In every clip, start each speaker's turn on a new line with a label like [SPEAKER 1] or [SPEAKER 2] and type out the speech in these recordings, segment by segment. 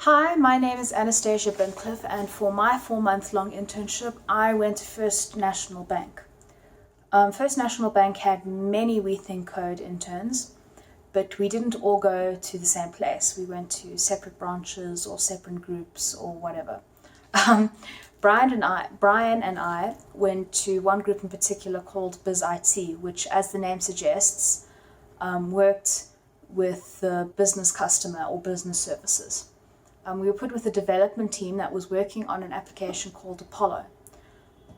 [SPEAKER 1] Hi, my name is Anastasia Bincliffe, and for my 4-month-long internship, I went to First National Bank. First National Bank had many We Think Code interns, but we didn't all go to the same place. We went to separate branches or separate groups or whatever. Brian and I went to one group in particular called BizIT, which, as the name suggests, worked with the business customer or business services. We were put with a development team that was working on an application called Apollo.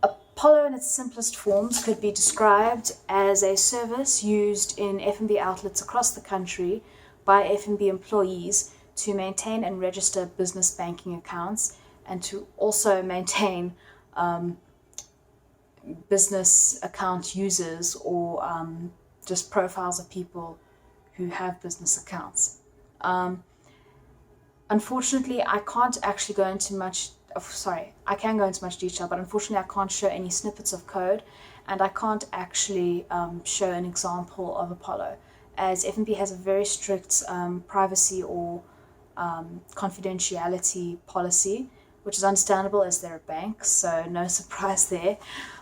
[SPEAKER 1] Apollo in its simplest forms could be described as a service used in FNB outlets across the country by FNB employees to maintain and register business banking accounts and to also maintain business account users or just profiles of people who have business accounts. Unfortunately, I can't actually go into much, I can go into much detail, but unfortunately I can't show any snippets of code, and I can't actually show an example of Apollo, as FNB has a very strict privacy or confidentiality policy, which is understandable as they're a bank, so no surprise there.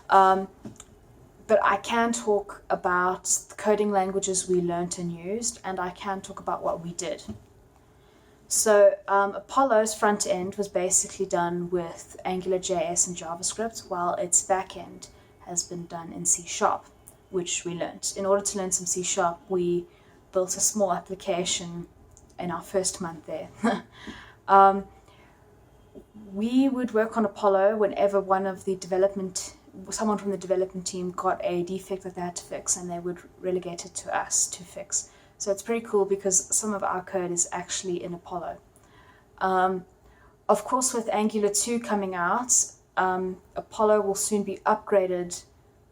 [SPEAKER 1] But I can talk about the coding languages we learnt and used, and I can talk about what we did. So Apollo's front end was basically done with AngularJS and JavaScript, while its back end has been done in C#, which we learnt. In order to learn some C#, we built a small application in our first month there. We would work on Apollo whenever someone from the development team got a defect that they had to fix, and they would relegate it to us to fix. So it's pretty cool because some of our code is actually in Apollo. Of course, with Angular 2 coming out, Apollo will soon be upgraded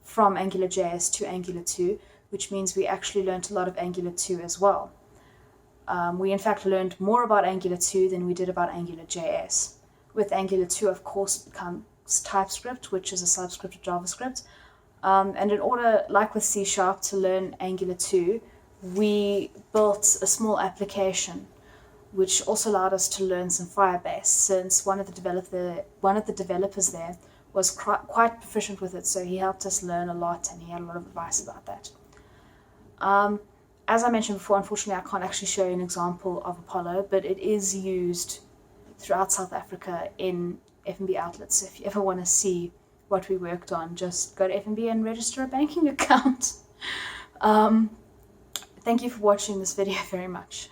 [SPEAKER 1] from AngularJS to Angular 2, which means we actually learned a lot of Angular 2 as well. We in fact learned more about Angular 2 than we did about AngularJS. With Angular 2, of course, becomes TypeScript, which is a subscript of JavaScript. And in order, like with C#, to learn Angular 2, we built a small application which also allowed us to learn some Firebase, since one of the developers there was quite proficient with it, so he helped us learn a lot and he had a lot of advice about that. As I mentioned before, unfortunately I can't actually show you an example of Apollo, but it is used throughout South Africa in FNB outlets. So if you ever want to see what we worked on, just go to FNB and register a banking account. Thank you for watching this video very much.